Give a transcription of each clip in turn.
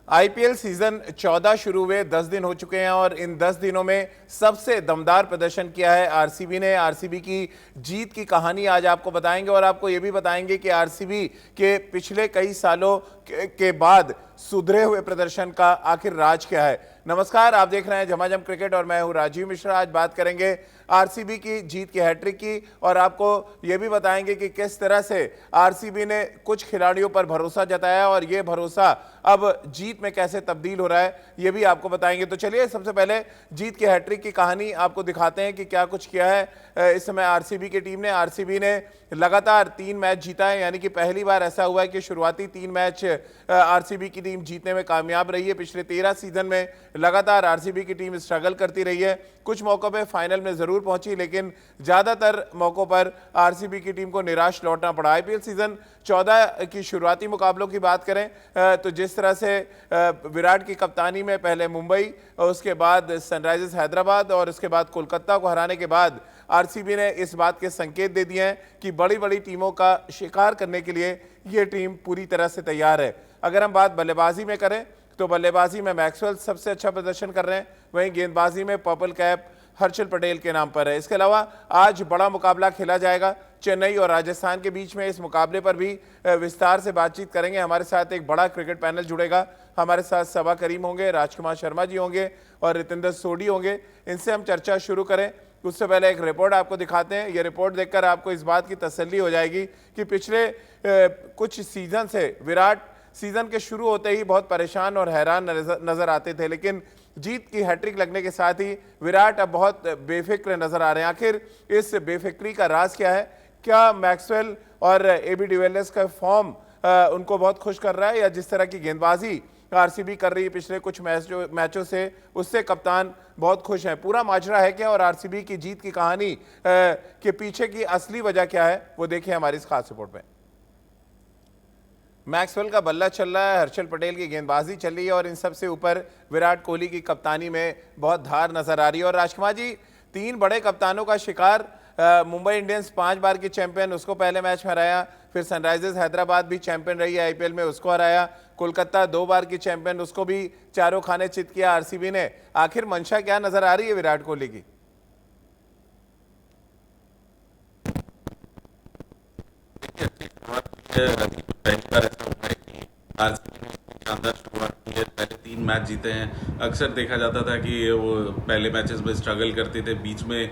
IPL season 14 शुरू हुए 10 दिन हो चुके हैं और इन 10 दिनों में सबसे दमदार प्रदर्शन किया है आरसीबी ने। आरसीबी की जीत की कहानी आज आपको बताएंगे और आपको यह भी बताएंगे कि आरसीबी के पिछले कई सालों के बाद सुधरे हुए प्रदर्शन का आखिर राज क्या है। नमस्कार, आप देख रहे हैं झमाझम क्रिकेट और मैं हूं राजीव मिश्रा। आज बात करेंगे आरसीबी की जीत की हैट्रिक की और आपको यह भी बताएंगे कि किस तरह से आरसीबी ने कुछ खिलाड़ियों पर भरोसा जताया और यह भरोसा अब जीत में कैसे तब्दील हो रहा है, यह भी आपको बताएंगे। तो चलिए सबसे पहले जीत की हैट्रिक की कहानी आपको दिखाते हैं कि क्या कुछ किया है इस समय आरसीबी की टीम ने। आरसीबी ने लगातार 3 मैच जीता है, यानी कि पहली बार ऐसा हुआ है कि शुरुआती 3 मैच आरसीबी की टीम जीतने में कामयाब रही है। पिछले 13 सीजन में लगातार आरसीबी की टीम स्ट्रगल करती रही है। कुछ मौकों पे फाइनल में जरूर पहुंची, लेकिन ज्यादातर मौकों पर आरसीबी की टीम को निराश लौटना पड़ा। आईपीएल सीजन 14 की शुरुआती मुकाबलों की बात करें तो जिस तरह से विराट की कप्तानी में पहले मुंबई, उसके बाद सनराइजर्स हैदराबाद और उसके बाद कोलकाता को हराने के बाद आरसीबी ने इस बात के संकेत दे दिए हैं कि बड़ी बड़ी टीमों का शिकार करने के लिए यह टीम पूरी तरह से तैयार है। अगर हम बात बल्लेबाजी में करें तो बल्लेबाजी में मैक्सवेल सबसे अच्छा प्रदर्शन कर रहे हैं, वहीं गेंदबाजी में पर्पल कैप हर्षल पटेल के नाम पर है। इसके अलावा आज बड़ा मुकाबला खेला जाएगा चेन्नई और राजस्थान के बीच में। इस मुकाबले पर भी विस्तार से बातचीत करेंगे। हमारे साथ एक बड़ा क्रिकेट पैनल जुड़ेगा। हमारे साथ सबा करीम होंगे, राजकुमार शर्मा जी होंगे और रितेंद्र सोढी होंगे। इनसे हम चर्चा शुरू करें उससे पहले एक रिपोर्ट आपको दिखाते हैं। ये रिपोर्ट देखकर आपको इस बात की तसल्ली हो जाएगी कि पिछले कुछ सीजन से विराट सीजन के शुरू होते ही बहुत परेशान और हैरान नजर आते थे, लेकिन जीत की हैट्रिक लगने के साथ ही विराट अब बहुत बेफिक्र नजर आ रहे हैं। आखिर इस बेफिक्री का राज क्या है? क्या मैक्सवेल और एबी डिविलियर्स का फॉर्म उनको बहुत खुश कर रहा है, या जिस तरह की गेंदबाजी आरसीबी कर रही है पिछले कुछ मैचों से, उससे कप्तान बहुत खुश है? पूरा माजरा है क्या और आरसीबी की जीत की कहानी के पीछे की असली वजह क्या है, वो देखिए हमारी इस खास रिपोर्ट में। मैक्सवेल का बल्ला चल रहा है, हर्षल पटेल की गेंदबाजी चल रही है और इन सब से ऊपर विराट कोहली की कप्तानी में बहुत धार नजर आ रही है। और राजकुमार जी, 3 बड़े कप्तानों का शिकार। मुंबई इंडियंस 5 बार की चैंपियन, उसको पहले मैच में हराया। फिर सनराइजर्स हैदराबाद भी चैंपियन रही है आईपीएल में, उसको हराया। कोलकाता 2 बार की चैंपियन, उसको भी चारों खाने चित किया आरसीबी ने। आखिर मंशा क्या नजर आ रही है विराट कोहली की? पहली बार ऐसा हुआ है कि आरसीबी ने इतनी शानदार शुरुआत की है। पहले 3 मैच जीते हैं। अक्सर देखा जाता था कि वो पहले मैचेस में स्ट्रगल करते थे, बीच में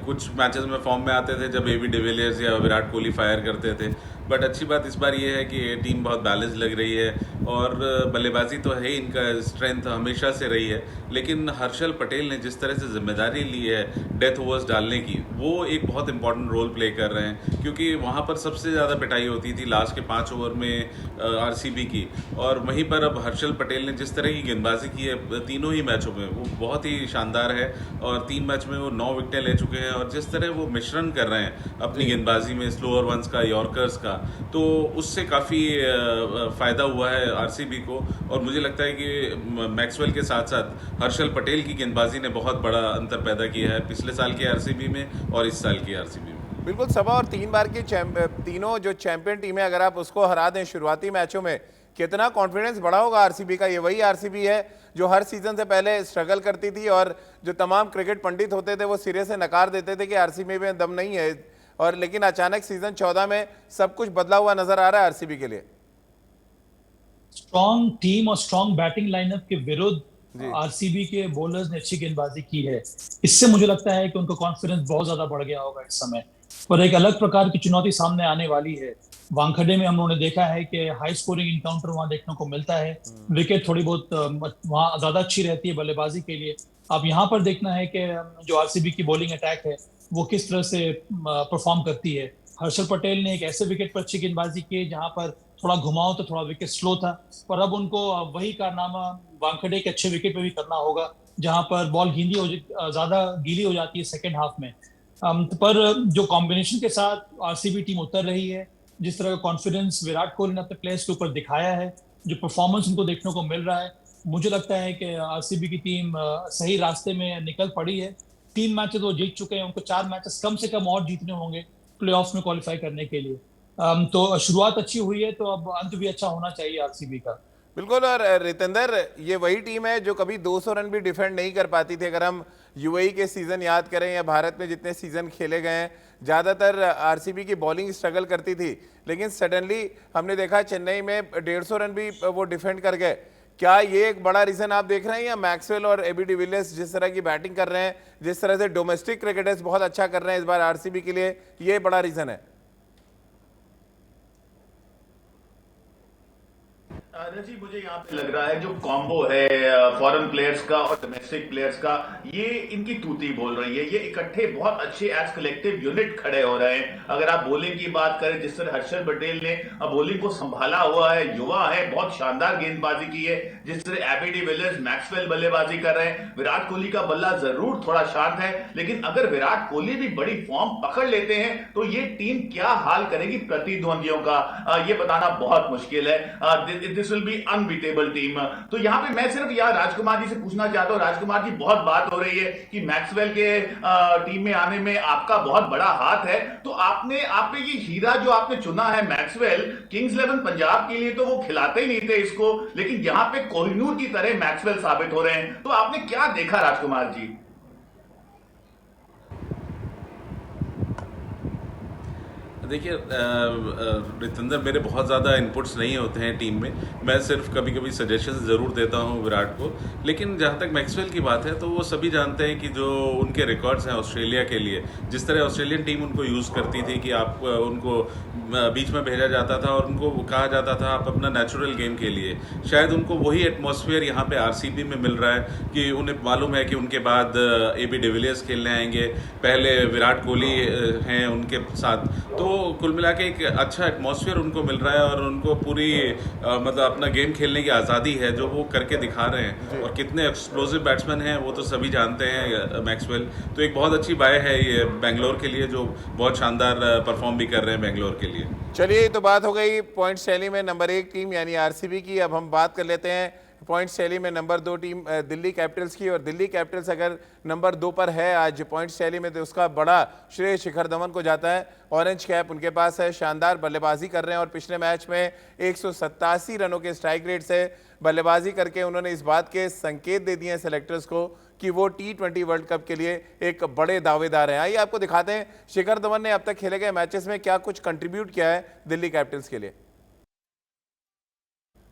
कुछ मैचेस में फॉर्म में आते थे जब एबी डिविलियर्स या विराट कोहली फायर करते थे। बट अच्छी बात इस बार ये है कि ये टीम बहुत बैलेंस लग रही है और बल्लेबाजी तो है, इनका स्ट्रेंथ हमेशा से रही है। लेकिन हर्षल पटेल ने जिस तरह से जिम्मेदारी ली है डेथ ओवर्स डालने की, वो एक बहुत इंपॉर्टेंट रोल प्ले कर रहे हैं, क्योंकि वहाँ पर सबसे ज़्यादा पिटाई होती थी लास्ट के 5 ओवर में आरसीबी की। और वहीं पर अब हर्षल पटेल ने जिस तरह की गेंदबाजी की है तीनों ही मैचों में, वो बहुत ही शानदार है। और 3 मैच में वो 9 विकेटें ले चुके हैं और जिस तरह वो मिश्रण कर रहे हैं अपनी गेंदबाजी में स्लोअर वंस का, यॉर्कर्स का, तो उससे काफ़ी फ़ायदा हुआ है आरसीबी को। और मुझे लगता है कि मैक्सवेल के साथ साथ हर्षल पटेल की गेंदबाजी ने बहुत बड़ा अंतर पैदा किया है पिछले साल की आरसीबी में और इस साल की आरसीबी में। बिल्कुल सबा, और 3 बार की तीनों जो चैंपियन टीमें अगर आप उसको हरा दें शुरुआती मैचों में, कितना कॉन्फिडेंस बढ़ा होगा आरसीबी का? ये वही आरसीबी है जो हर सीजन से पहले स्ट्रगल करती थी और जो तमाम क्रिकेट पंडित होते थे वो सिरे से नकार देते थे कि आरसीबी में दम नहीं है, और लेकिन अचानक सीजन 14 में सब कुछ बदला हुआ नजर आ रहा है आरसीबी के लिए। स्ट्रॉन्ग टीम और स्ट्रॉन्ग बैटिंग लाइनअप के विरुद्ध जी आरसीबी के बॉलर्स ने अच्छी गेंदबाजी की है। इससे मुझे लगता है कि उनका कॉन्फिडेंस बहुत ज्यादा बढ़ गया होगा इस समय। पर एक अलग प्रकार की चुनौती सामने आने वाली है। वानखेड़े में हम लोगों ने देखा है कि हाई स्कोरिंग इनकाउंटर वहां देखने को मिलता है। विकेट थोड़ी बहुत वहां ज्यादा अच्छी रहती है बल्लेबाजी के लिए। अब यहाँ पर देखना है कि जो आरसीबी की बॉलिंग अटैक है वो किस तरह से परफॉर्म करती है। हर्षल पटेल ने एक ऐसे विकेट पर अच्छी गेंदबाजी की जहां पर थोड़ा घुमाओ तो थोड़ा विकेट स्लो था, पर अब उनको वही कारनामा वानखेड़े के अच्छे विकेट पे भी करना होगा जहां पर बॉल ज्यादा गीली हो जाती है सेकेंड हाफ में। पर जो कॉम्बिनेशन के साथ आरसीबी टीम उतर रही है, जिस तरह का कॉन्फिडेंस विराट कोहली ने अपने प्लेयर्स के ऊपर दिखाया है, जो परफॉर्मेंस उनको देखने को मिल रहा है, मुझे लगता है कि आरसीबी की टीम सही रास्ते में निकल पड़ी है। 3 मैचेस वो जीत चुके हैं, उनको 4 मैचेस कम से कम और जीतने होंगे प्लेऑफ्स में क्वालिफाई करने के लिए। तो शुरुआत अच्छी हुई है, तो अब अंत भी अच्छा होना चाहिए आरसीबी का। बिल्कुल। और रितेंद्र, ये वही टीम है जो कभी 200 रन भी डिफेंड नहीं कर पाती थी। अगर हम यूएई के सीजन याद करें या भारत में जितने सीजन खेले गए हैं, ज़्यादातर आरसीबी की बॉलिंग स्ट्रगल करती थी, लेकिन सडनली हमने देखा चेन्नई में 150 रन भी वो डिफेंड कर गए। क्या ये एक बड़ा रीजन आप देख रहे हैं, या मैक्सवेल और एबी डिविलियर्स जिस तरह की बैटिंग कर रहे हैं, जिस तरह से डोमेस्टिक क्रिकेटर्स बहुत अच्छा कर रहे हैं इस बार आरसीबी के लिए, ये बड़ा रीजन है? जी मुझे यहाँ पे लग रहा है जो कॉम्बो है फॉरेन प्लेयर्स का और डोमेस्टिक प्लेयर्स का, ये इनकी तूती बोल रही है। ये इकट्ठे बहुत अच्छे एज कलेक्टिव यूनिट खड़े हो रहे हैं। अगर आप बॉलिंग की बात करें, जिस तरह हर्षल पटेल ने बॉलिंग को संभाला हुआ है, युवा है, बहुत शानदार गेंदबाजी की है। जिस तरह एबी डिविलियर्स, मैक्सवेल बल्लेबाजी कर रहे हैं। विराट कोहली का बल्ला जरूर थोड़ा शांत है, लेकिन अगर विराट कोहली भी बड़ी फॉर्म पकड़ लेते हैं तो ये टीम क्या हाल करेगी प्रतिद्वंदियों का, ये बताना बहुत मुश्किल है। This will be unbeatable team. तो यहाँ पे मैं सिर्फ यार राजकुमार जी से पूछना चाहता हूँ, राजकुमार जी बहुत बात हो रही है कि मैक्सवेल के टीम में आने में आपका बहुत बड़ा हाथ है, तो आपने ये हीरा जो आपने चुना है मैक्सवेल, किंग्स 11 पंजाब के लिए तो वो खिलाते ही नहीं थे इसको, लेकिन यहाँ पे कोहिनूर की तरह मैक्सवेल साबित हो रहे हैं। तो आपने क्या देखा राजकुमार जी? देखिए रितेंद्र, मेरे बहुत ज़्यादा इनपुट्स नहीं होते हैं टीम में। मैं सिर्फ कभी कभी सजेशंस ज़रूर देता हूं विराट को। लेकिन जहां तक मैक्सवेल की बात है, तो वो सभी जानते हैं कि जो उनके रिकॉर्ड्स हैं ऑस्ट्रेलिया के लिए, जिस तरह ऑस्ट्रेलियन टीम उनको यूज़ करती थी कि आप उनको बीच में भेजा जाता था और उनको कहा जाता था आप अपना नेचुरल गेम के लिए, शायद उनको वही एटमॉस्फेयर यहाँ पे आरसीबी में मिल रहा है कि उन्हें मालूम है कि उनके बाद एबी डिविलियर्स खेलने आएंगे, पहले विराट कोहली हैं उनके साथ। तो कुल मिला के एक अच्छा एटमॉस्फेयर उनको मिल रहा है और उनको पूरी मतलब अपना गेम खेलने की आज़ादी है जो वो करके दिखा रहे हैं। और कितने एक्सप्लोसिव बैट्समैन हैं वो तो सभी जानते हैं मैक्सवेल। तो एक बहुत अच्छी बाय है ये बेंगलोर के लिए, जो बहुत शानदार परफॉर्म भी कर रहे हैं बेंगलोर के लिए। चलिए, तो बात हो गई पॉइंट शैली में नंबर 1 टीम यानी आरसीबी की। अब हम बात कर लेते हैं पॉइंट शैली में नंबर 2 टीम दिल्ली कैपिटल्स की। और दिल्ली कैपिटल्स अगर नंबर 2 पर है आज पॉइंट शैली में, तो उसका बड़ा श्रेय शिखर धवन को जाता है। ऑरेंज कैप उनके पास है, शानदार बल्लेबाजी कर रहे हैं और पिछले मैच में 187 रनों के स्ट्राइक रेट से बल्लेबाजी करके उन्होंने इस बात के संकेत दे दिए हैं सेलेक्टर्स को कि वो T20 वर्ल्ड कप के लिए एक बड़े दावेदार हैं। आइए आपको दिखाते हैं शिखर धवन ने अब तक खेले गए मैचेस में क्या कुछ कंट्रीब्यूट किया है दिल्ली कैपिटल्स के लिए।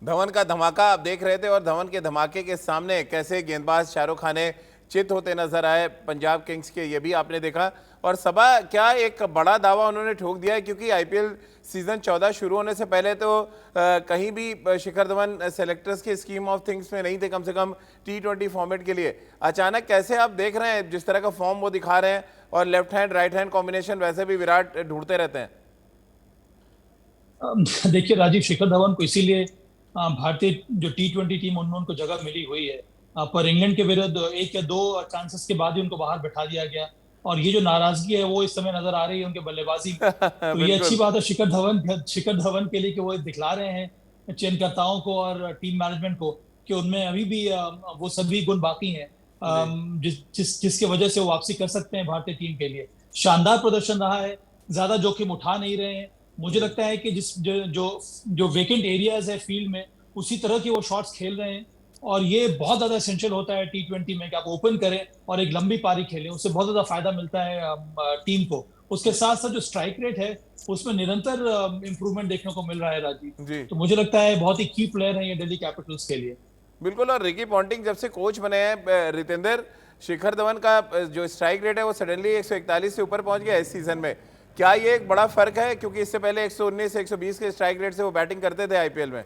धवन का धमाका आप देख रहे थे, और धवन के धमाके के सामने कैसे गेंदबाज शाहरुख खाने चित होते नजर आए पंजाब किंग्स के, ये भी आपने देखा। और सबा क्या एक बड़ा दावा उन्होंने ठोक दिया है, क्योंकि आईपीएल सीजन 14 शुरू होने से पहले तो कहीं भी शिखर धवन सेलेक्टर्स के स्कीम ऑफ थिंग्स में नहीं थे, कम से कम T20 फॉर्मेट के लिए। अचानक कैसे आप देख रहे हैं जिस तरह का फॉर्म वो दिखा रहे हैं, और left hand right hand combination वैसे भी विराट ढूंढते रहते हैं। देखिए राजीव, शिखर धवन को इसीलिए भारतीय जो T20 टीम उनमें उनको जगह मिली हुई है, पर इंग्लैंड के विरुद्ध 1 या 2 चांसेस के बाद ही उनको बाहर बैठा दिया गया, और ये जो नाराजगी है वो इस समय नजर आ रही है उनके बल्लेबाजी में। तो ये अच्छी बात है शिखर धवन के लिए कि वो दिखला रहे हैं चयनकर्ताओं को और टीम मैनेजमेंट को कि उनमें अभी भी वो सभी गुण बाकी हैं जिसकी वजह से वो वापसी कर सकते हैं भारतीय टीम के लिए। शानदार प्रदर्शन रहा है, ज्यादा जोखिम उठा नहीं रहे हैं। मुझे लगता है कि जो वेकेंट एरियाज है फील्ड में, उसी तरह के वो शॉट्स खेल रहे हैं, और ये बहुत ज्यादा एसेंशियल होता है T20 में कि आप ओपन करें और एक लंबी पारी खेलें, उससे बहुत ज्यादा फायदा मिलता है टीम को। उसके साथ साथ जो स्ट्राइक रेट है उसमें निरंतर इंप्रूवमेंट देखने को मिल रहा है राजीव। तो मुझे लगता है बहुत ही की प्लेयर है ये दिल्ली कैपिटल्स के लिए। बिल्कुल। और रिकी पॉन्टिंग जब से कोच बने हैं रितेंद्र, शिखर धवन का जो स्ट्राइक रेट है वो सडनली 141 से ऊपर पहुंच गया इस सीजन में। क्या ये एक बड़ा फर्क है, क्योंकि इससे पहले 119 से 120 के स्ट्राइक रेट से वो बैटिंग करते थे आईपीएल में?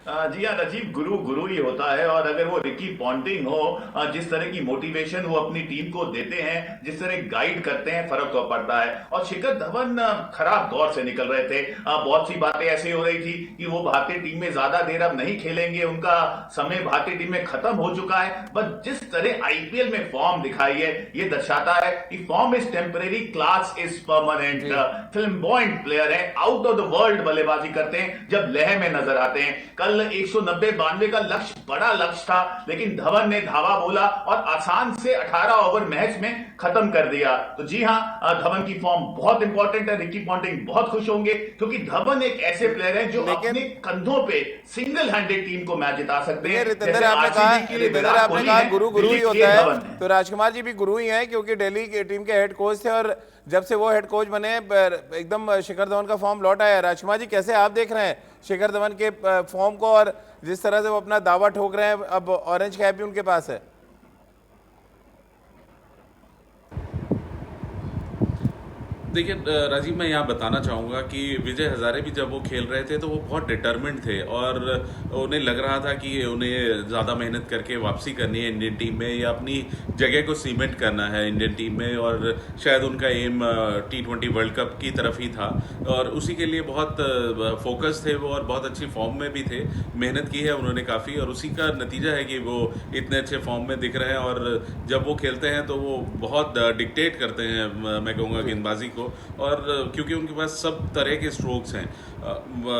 जी हाँ राजीव, गुरु गुरु ही होता है। और अगर वो रिकी पॉन्टिंग हो, जिस तरह की मोटिवेशन वो अपनी टीम को देते हैं, जिस तरह गाइड करते हैं, फर्क तो पड़ता है। और शिखर धवन खराब दौर से निकल रहे थे, बहुत सी बातें ऐसी हो रही थी कि वो भारतीय टीम में ज्यादा देर अब नहीं खेलेंगे, उनका समय भारतीय टीम में खत्म हो चुका है। बट जिस तरह आईपीएल में फॉर्म दिखाई है, ये दर्शाता है कि form is temporary, class is permanent. Flamboyant player है, आउट ऑफ द वर्ल्ड बल्लेबाजी करते हैं, जब लहर में नजर आते हैं। कल कल 190-92 का लक्ष्य बड़ा लक्ष्य था, लेकिन धवन ने धावा बोला और आसान से 18 ओवर मैच में खत्म कर दिया। तो जी हां, धवन की फॉर्म बहुत इंपॉर्टेंट है। रिकी पॉन्टिंग बहुत खुश होंगे क्योंकि धवन एक ऐसे प्लेयर हैं जो अपने कंधों पे सिंगल हैंडेड टीम को मैच जिता सकते हैं। रितेंद्र, आपने कहा गुरु गुरु ही होता है, तो राजकुमार जी भी गुरु ही हैं क्योंकि दिल्ली की टीम के हेड कोच थे और जब से वो हेड कोच बने एकदम शिखर धवन का फॉर्म लौट आया। राजकुमार जी, कैसे आप देख रहे हैं शिखर धवन के फॉर्म को और जिस तरह से वो अपना दावा ठोक रहे हैं, अब ऑरेंज कैप भी उनके पास है? देखिए राजीव, मैं यहाँ बताना चाहूँगा कि विजय हजारे भी जब वो खेल रहे थे तो वो बहुत डिटर्मिन्ड थे और उन्हें लग रहा था कि उन्हें ज़्यादा मेहनत करके वापसी करनी है इंडियन टीम में या अपनी जगह को सीमेंट करना है इंडियन टीम में, और शायद उनका एम T20 वर्ल्ड कप की तरफ ही था और उसी के लिए बहुत फोकस थे वो और बहुत अच्छी फॉर्म में भी थे। मेहनत की है उन्होंने काफ़ी और उसी का नतीजा है कि वो इतने अच्छे फॉर्म में दिख रहे हैं और जब वो खेलते हैं तो वो बहुत डिक्टेट करते हैं, मैं कहूँगा, गेंदबाजी को, और क्योंकि उनके पास सब तरह के स्ट्रोक्स हैं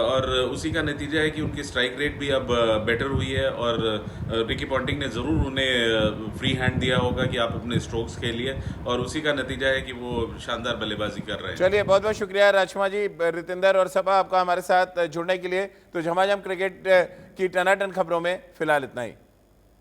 और उसी का नतीजा है कि उनकी स्ट्राइक रेट भी अब बेटर हुई है और रिकी पॉन्टिंग ने ज़रूर उन्हें फ्री हैंड दिया होगा कि आप अपने स्ट्रोक्स खेलिए और उसी का नतीजा है कि वो शानदार बल्लेबाजी कर रहे हैं। चलिए, बहुत बहुत शुक्रिया राजकुमार जी, रितेंद्र और सपा आपका हमारे साथ जुड़ने के लिए। तो झमाझम क्रिकेट की टनाटन खबरों में फिलहाल इतना ही।